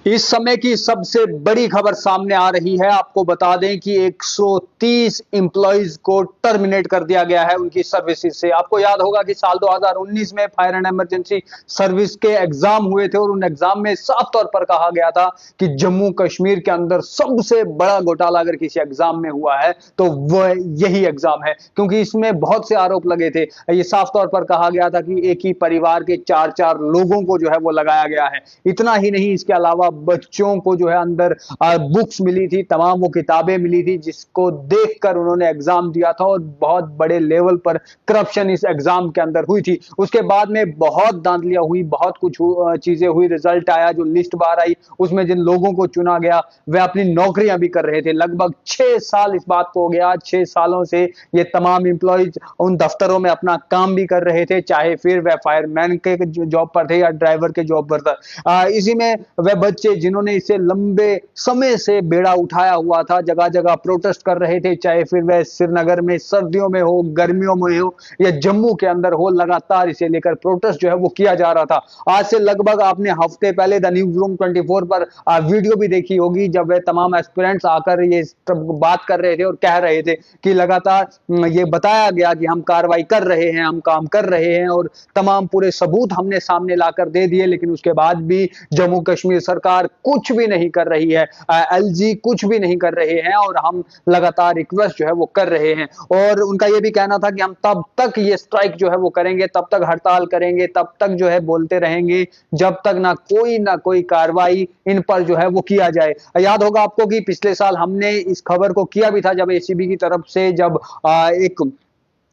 इस समय की सबसे बड़ी खबर सामने आ रही है। आपको बता दें कि 130 एम्प्लॉइज को टर्मिनेट कर दिया गया है उनकी सर्विसेज से। आपको याद होगा कि साल 2019 में फायर एंड इमरजेंसी सर्विस के एग्जाम हुए थे और उन एग्जाम में साफ तौर पर कहा गया था कि जम्मू कश्मीर के अंदर सबसे बड़ा घोटाला अगर किसी एग्जाम में हुआ है तो वह यही एग्जाम है, क्योंकि इसमें बहुत से आरोप लगे थे। ये साफ तौर पर कहा गया था कि एक ही परिवार के चार चार लोगों को जो है वो लगाया गया है। इतना ही नहीं, इसके अलावा बच्चों को जो है अंदर बुक्स मिली थी, तमाम वो किताबें मिली थी जिसको देखकर उन्होंने एग्जाम दिया था और बहुत बड़े लेवल पर करप्शन इस एग्जाम के अंदर हुई थी। उसके बाद में बहुत धांधलियां हुई, बहुत कुछ चीजें हुई, रिजल्ट आया, जो लिस्ट बाहर आई उसमें जिन लोगों को चुना गया वे अपनी नौकरियां भी कर रहे थे। लगभग 6 साल इस बात को हो गया, 6 सालों से ये तमाम एम्प्लॉइज उन दफ्तरों में अपना काम भी कर रहे थे, चाहे फिर वह फायरमैन के जॉब पर थे या ड्राइवर के जॉब पर था। इसी में वह बच्चे जिन्होंने इसे लंबे समय से बेड़ा उठाया हुआ था, जगह जगह प्रोटेस्ट कर रहे थे, चाहे फिर वह श्रीनगर में सर्दियों में हो, गर्मियों में हो या जम्मू के अंदर हो, लगातार इसे लेकर प्रोटेस्ट जो है वो किया जा रहा था। आज से लगभग आपने हफ्ते पहले द न्यूज रूम 24 पर वीडियो भी देखी होगी, जब वह तमाम एस्पिरेंट्स आकर ये बात कर रहे थे और कह रहे थे कि लगातार ये बताया गया कि हम कार्रवाई कर रहे हैं, हम काम कर रहे हैं और तमाम पूरे सबूत हमने सामने लाकर दे दिए, लेकिन उसके बाद भी जम्मू कश्मीर सरकार कुछ भी नहीं कर रही है, एलजी कुछ भी नहीं कर रहे हैं और हम लगातार रिक्वेस्ट जो है वो कर रहे हैं। और उनका ये भी कहना था कि हम तब तक ये स्ट्राइक जो है वो करेंगे, तब तक हड़ताल करेंगे, तब तक जो है बोलते रहेंगे जब तक ना कोई कार्रवाई इन पर जो है वो किया जाए। याद होगा आपको कि पिछले साल हमने इस खबर को किया भी था, जब एसीबी की तरफ से जब एक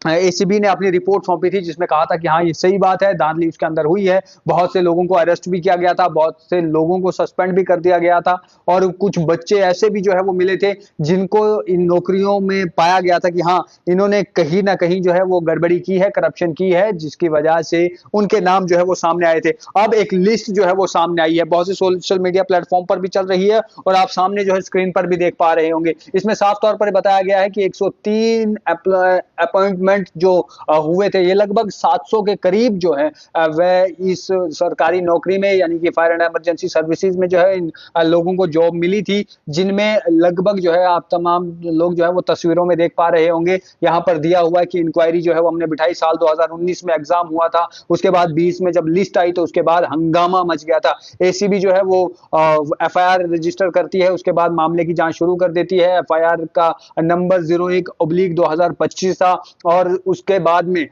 एसीबी ने अपनी रिपोर्ट सौंपी थी जिसमें कहा था कि हाँ ये सही बात है, धांधली उसके अंदर हुई है, बहुत से लोगों को अरेस्ट भी किया गया था, बहुत से लोगों को सस्पेंड भी कर दिया गया था और कुछ बच्चे ऐसे भी जो है वो मिले थे जिनको इन नौकरियों में पाया गया था कि हाँ इन्होंने कहीं ना कहीं जो है वो गड़बड़ी की है, करप्शन की है, जिसकी वजह से उनके नाम जो है वो सामने आए थे। अब एक लिस्ट जो है वो सामने आई है, बहुत से सोशल मीडिया प्लेटफॉर्म पर भी चल रही है और आप सामने जो है स्क्रीन पर भी देख पा रहे होंगे। इसमें साफ तौर पर बताया गया है कि 103 अपॉइंटमेंट जो हुए थे, ये लगभग 700 के करीब जो है वह इस सरकारी नौकरी में यानी कि फायर एंड इमरजेंसी सर्विसेज में जो है इन लोगों को जॉब मिली थी, जिनमें लगभग जो है आप तमाम लोग जो है वो तस्वीरों में देख पा रहे होंगे। यहाँ पर दिया हुआ है कि इंक्वायरी जो है वो हमने बिठाई, साल 2019 में एग्जाम हुआ था, उसके बाद 20 में जब लिस्ट आई तो उसके बाद हंगामा मच गया था। एसीबी जो है वो एफआईआर रजिस्टर करती है, उसके बाद मामले की जांच शुरू कर देती है। एफआईआर का नंबर 01/2025 था और उसके बाद में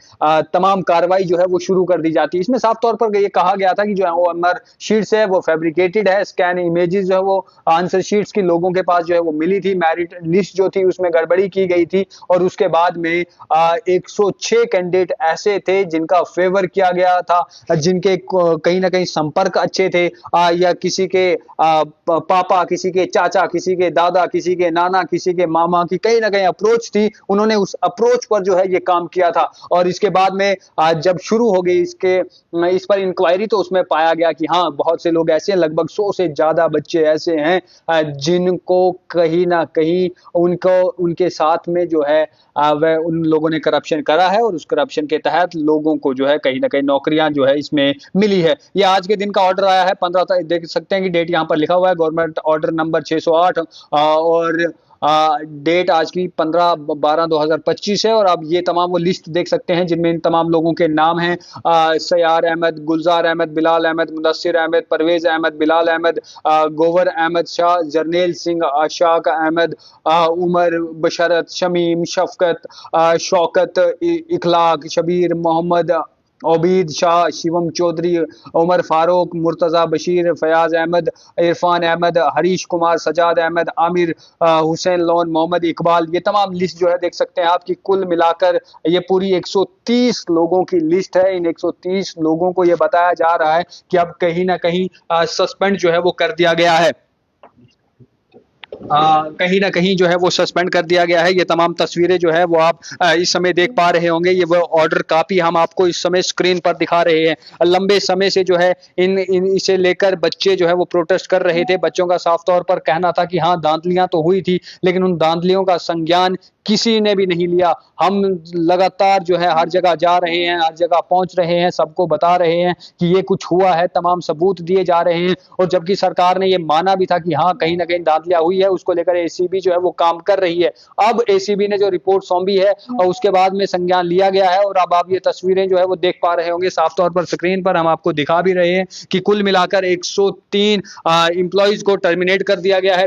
तमाम कार्रवाई जो है वो शुरू कर दी जाती है। इसमें साफ तौर पर ये कहा गया था कि जो ओएमआर शीट्स है वो फैब्रिकेटेड है, स्कैन इमेजेस जो है वो आंसर शीट्स की लोगों के पास जो है वो मिली थी, मेरिट लिस्ट जो थी उसमें गड़बड़ी की गई थी और उसके बाद में 106 कैंडिडेट ऐसे थे जिनका फेवर किया गया था, जिनके कहीं ना कहीं संपर्क अच्छे थे, या किसी के पापा, किसी के चाचा, किसी के दादा, किसी के नाना, किसी के मामा की कहीं ना कहीं अप्रोच थी, उन्होंने उस अप्रोच पर जो है ये काम किया था। और इसके बाद में जब शुरू हो गई इस पर इंक्वायरी तो उसमें पाया गया कि हाँ बहुत से लोग ऐसे हैं, लगभग 100 से ज्यादा बच्चे ऐसे हैं जिनको कहीं ना कहीं उनके साथ में जो है वह उन लोगों ने करप्शन करा है और उस करप्शन के तहत लोगों को जो है कहीं ना कहीं नौकरियां जो है इसमें मिली है। ये आज के दिन का ऑर्डर आया है, 15 देख सकते हैं कि डेट यहाँ पर लिखा हुआ है, गवर्नमेंट ऑर्डर नंबर 608 और डेट आज की 15/12/2025 है। और आप ये तमाम वो लिस्ट देख सकते हैं जिनमें इन तमाम लोगों के नाम हैं, सयार अहमद, गुलजार अहमद, बिलाल अहमद, मुदस्सिर अहमद, परवेज अहमद, बिलाल अहमद, गोवर अहमद शाह, जरनेल सिंह, अशाक अहमद, उमर, बशरत, शमीम, शफकत, शौकत, इखलाक, शबीर, मोहम्मद, ओबीद शाह, शिवम चौधरी, उमर फारूक, मुर्तजा बशीर, फयाज अहमद, इरफान अहमद, हरीश कुमार, सजाद अहमद, आमिर हुसैन लोन, मोहम्मद इकबाल, ये तमाम लिस्ट जो है देख सकते हैं आपकी, कुल मिलाकर ये पूरी 130 लोगों की लिस्ट है। इन 130 लोगों को ये बताया जा रहा है कि अब कहीं ना कहीं सस्पेंड जो है वो कर दिया गया है। कहीं न कहीं जो है वो सस्पेंड कर दिया गया है। ये तमाम तस्वीरें जो है वो आप इस समय देख पा रहे होंगे। ये वो ऑर्डर कॉपी हम आपको इस समय स्क्रीन पर दिखा रहे हैं। लंबे समय से जो है इन इन इसे लेकर बच्चे जो है वो प्रोटेस्ट कर रहे थे। बच्चों का साफ तौर पर कहना था कि हाँ, धाँधलियाँ तो हुई थी, लेकिन उन धाँधलियों का संज्ञान किसी ने भी नहीं लिया। हम लगातार जो है हर जगह जा रहे हैं, हर जगह पहुँच रहे हैं, सबको बता रहे हैं कि ये कुछ हुआ है, तमाम सबूत दिए जा रहे हैं और जबकि सरकार ने ये माना भी था कि हाँ, कहीं न कहीं धाँधलियाँ हुई है, उसको लेकर एसीबी जो है वो काम कर रही है। अब एसीबी ने जो रिपोर्ट सौंपी है और उसके बाद में संज्ञान लिया गया है और अब आप ये तस्वीरें जो है वो देख पा रहे होंगे साफ तौर पर स्क्रीन पर हम आपको दिखा भी रहे हैं कि कुल मिलाकर 103 एम्प्लॉइज़ को टर्मिनेट कर दिया गया है।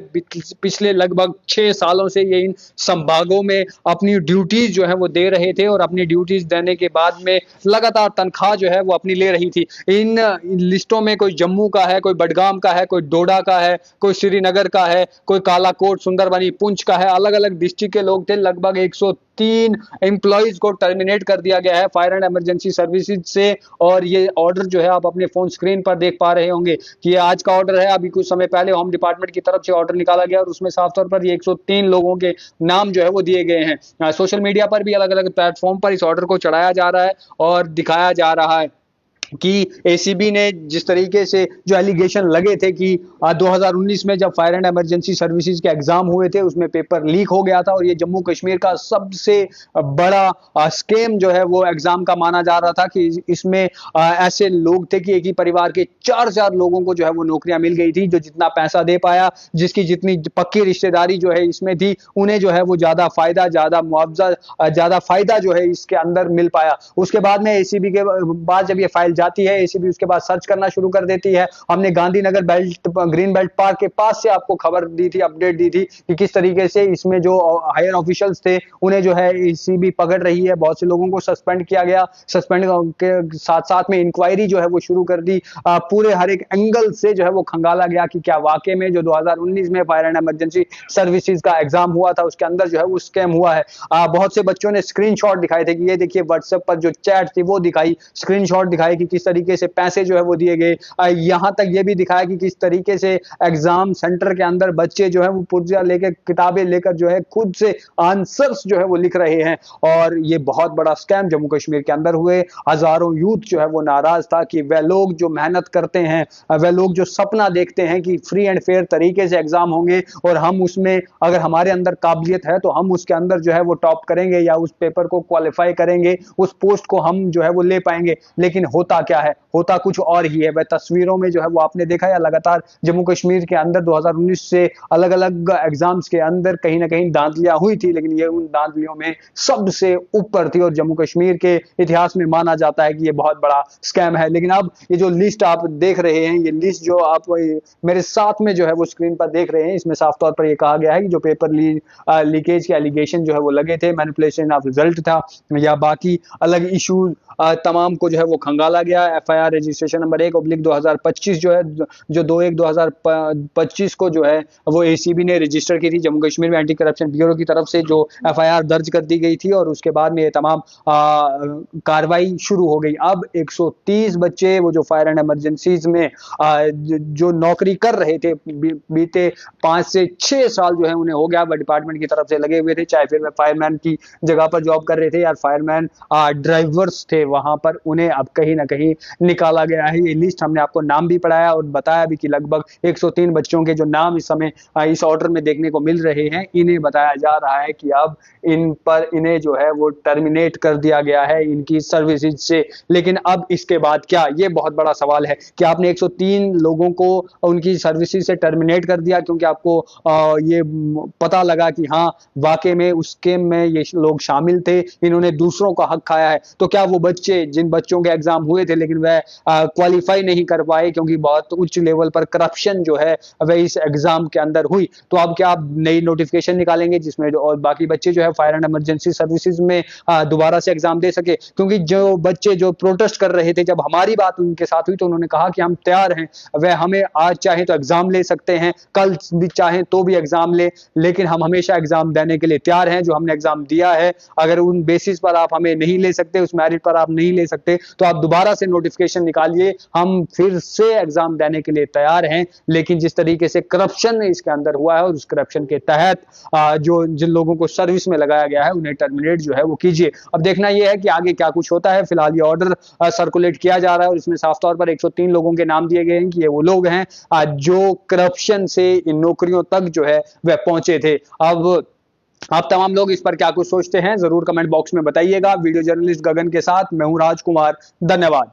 पिछले लगभग 6 सालों से ये इन संभागों में अपनी ड्यूटीज़ जो है वो दे रहे थे और अपनी ड्यूटीज़ देने के बाद में लगातार तनख्वाह जो है वो अपनी ले रही थी। इन लिस्टों में कोई जम्मू का है, कोई बडगाम का है, कोई डोडा का है, कोई श्रीनगर का है, कोई कालाकोट, सुंदरबनी, पुंछ का है। अलग-अलग डिस्ट्रिक्ट के लोग थे। लगभग 103 एम्प्लॉइज़ को टर्मिनेट कर दिया गया है फायर एंड इमरजेंसी सर्विसेज से और ये ऑर्डर जो है आप अपने फ़ोन स्क्रीन पर देख पा रहे होंगे कि ये आज का ऑर्डर है। अभी कुछ समय पहले होम डिपार्टमेंट की तरफ से ऑर्डर निकाला गया और उसमें साफ तौर पर ये 103 लोगों के नाम जो है वो दिए गए हैं। सोशल मीडिया पर भी अलग-अलग प्लेटफ़ॉर्म पर इस ऑर्डर को चढ़ाया जा रहा है और दिखाया जा रहा है कि एसीबी ने जिस तरीके से जो एलिगेशन लगे थे कि 2019 में जब फायर एंड इमरजेंसी सर्विसेज के एग्जाम हुए थे उसमें पेपर लीक हो गया था और ये जम्मू कश्मीर का सबसे बड़ा स्कैम जो है वो एग्जाम का माना जा रहा था कि इसमें ऐसे लोग थे कि एक ही परिवार के 4 लोगों को जो है वो नौकरियां मिल गई थी। जो जितना पैसा दे पाया, जिसकी जितनी पक्की रिश्तेदारी जो है इसमें थी, उन्हें जो है वो ज्यादा फायदा, ज्यादा मुआवजा, ज्यादा फायदा जो है इसके अंदर मिल पाया। उसके बाद में एसीबी के बाद जब ये फाइल जाती है, एसीबी उसके बाद सर्च करना शुरू कर देती है। हमने Gandhinagar belt, green belt park के पास से आपको खबर दी थी, अपडेट दी थी कि किस तरीके से इसमें जो हायर ऑफिशियल्स थे उन्हें जो है एसीबी पकड़ रही है। बहुत से लोगों को सस्पेंड किया गया। सस्पेंड के साथ साथ में इंक्वायरी जो है वो शुरू कर दी। पूरे हर एक एंगल से जो है वो खंगाला गया कि क्या वाकई में जो 2019 में फायर एंड इमरजेंसी सर्विसेज का एग्जाम हुआ था उसके अंदर जो है वो स्कैम हुआ है। बहुत से बच्चों ने स्क्रीनशॉट दिखाए थे कि ये देखिए व्हाट्सएप पर जो चैट थी वो दिखाई, स्क्रीनशॉट दिखाए कि किस तरीके से पैसे जो है वो दिए गए। यहां तक ये भी दिखाया कि किस तरीके से एग्जाम सेंटर के अंदर बच्चे जो है वो पुर्जा लेकर, किताबें लेकर जो है खुद से आंसर्स जो है वो लिख रहे हैं और ये बहुत बड़ा स्कैम जम्मू कश्मीर के अंदर हुए। हजारों यूथ जो है वो नाराज था कि वह लोग जो मेहनत करते हैं, वह लोग जो सपना देखते हैं कि फ्री एंड फेयर तरीके से एग्जाम होंगे और हम उसमें, अगर हमारे अंदर काबिलियत है तो हम उसके अंदर जो है वो टॉप करेंगे या उस पेपर को क्वालिफाई करेंगे, उस पोस्ट को हम जो है वो ले पाएंगे। लेकिन होता क्या है, होता कुछ और ही है। वह तस्वीरों में जो है वो आपने देखा या लगातार जम्मू कश्मीर के अंदर 2019 से अलग अलग एग्जाम्स के अंदर कहीं ना कहीं धांधलियां हुई थी, लेकिन ये उन धांधलियों में सबसे ऊपर थी और जम्मू कश्मीर के इतिहास में माना जाता है कि ये बहुत बड़ा स्कैम है। लेकिन अब ये जो लिस्ट आप देख रहे हैं, ये लिस्ट जो आप मेरे साथ में जो है वो स्क्रीन पर देख रहे हैं, इसमें साफ तौर पर यह कहा गया है कि जो पेपर लीकेज के एलिगेशन जो है वो लगे थे, मैनिपुलेशन ऑफ रिजल्ट था या बाकी अलग इशूज तमाम को जो है वो खंगाला गया। एफआईआर रजिस्ट्रेशन नंबर 1/2025 जो है, जो 2/1/2025 को जो है वो एसीबी ने रजिस्टर की थी। जम्मू कश्मीर में एंटी करप्शन ब्यूरो की तरफ से जो एफआईआर दर्ज कर दी गई थी और उसके बाद में ये तमाम कार्रवाई शुरू हो गई। अब 130 बच्चे वो जो फायर एंड इमरजेंसीज में जो नौकरी कर रहे थे, बीते 5 से 6 साल जो है उन्हें हो गया, वह डिपार्टमेंट की तरफ से लगे हुए थे, चाहे फिर वह फायरमैन की जगह पर जॉब कर रहे थे या फायरमैन ड्राइवर्स थे, वहां पर उन्हें अब कहीं ना कहीं निकाला गया है। ये लिस्ट हमने आपको नाम भी पढ़ाया और बताया भी कि लगभग 103 बच्चों के जो नाम इस समय इस ऑर्डर में देखने को मिल रहे हैं, इन्हें बताया जा रहा है कि अब इन्हें जो है वो टर्मिनेट कर दिया गया है इनकी सर्विसेज से। लेकिन अब इसके बाद क्या, ये बहुत बड़ा सवाल है कि आपने 103 लोगों को उनकी सर्विसेज से टर्मिनेट कर दिया क्योंकि आपको ये पता लगा कि हाँ वाकई में उस स्कीम में ये लोग शामिल थे, इन्होंने दूसरों का हक खाया है। तो क्या वो बच्चे, जिन बच्चों के एग्जाम हुए थे लेकिन वह क्वालिफाई नहीं कर पाए क्योंकि बहुत उच्च लेवल पर करप्शन जो है वह इस एग्जाम के अंदर हुई, तो अब क्या आप नई नोटिफिकेशन निकालेंगे जिसमें और बाकी बच्चे जो है फायर एंड इमरजेंसी सर्विसेज में दोबारा से एग्जाम दे सके? क्योंकि जो बच्चे जो प्रोटेस्ट कर रहे थे, जब हमारी बात उनके साथ हुई तो उन्होंने कहा कि हम तैयार हैं, वह हमें आज चाहे तो एग्जाम ले सकते हैं, कल भी चाहे तो भी एग्जाम ले, लेकिन हम हमेशा एग्जाम देने के लिए तैयार हैं। जो हमने एग्जाम दिया है, अगर उन बेसिस पर आप हमें नहीं ले सकते, उस मेरिट पर आप नहीं ले सकते, तो आप दोबारा से नोटिफिकेशन निकालिए, हम फिर से एग्जाम देने के लिए तैयार हैं। लेकिन जिस तरीके से करप्शन इसके अंदर हुआ है और उस करप्शन के तहत जो जिन लोगों को सर्विस में लगाया गया है उन्हें टर्मिनेट जो है वो कीजिए। अब देखना यह है कि आगे क्या कुछ होता है। फिलहाल ये ऑर्डर सर्कुलेट किया जा रहा है और इसमें साफ तौर पर 103 लोगों के नाम दिए गए हैं कि ये वो लोग हैं जो करप्शन से इन नौकरियों तक जो है वह पहुंचे थे। अब आप तमाम लोग इस पर क्या कुछ सोचते हैं जरूर कमेंट बॉक्स में बताइएगा। वीडियो जर्नलिस्ट गगन के साथ मैं हूं राजकुमार। धन्यवाद।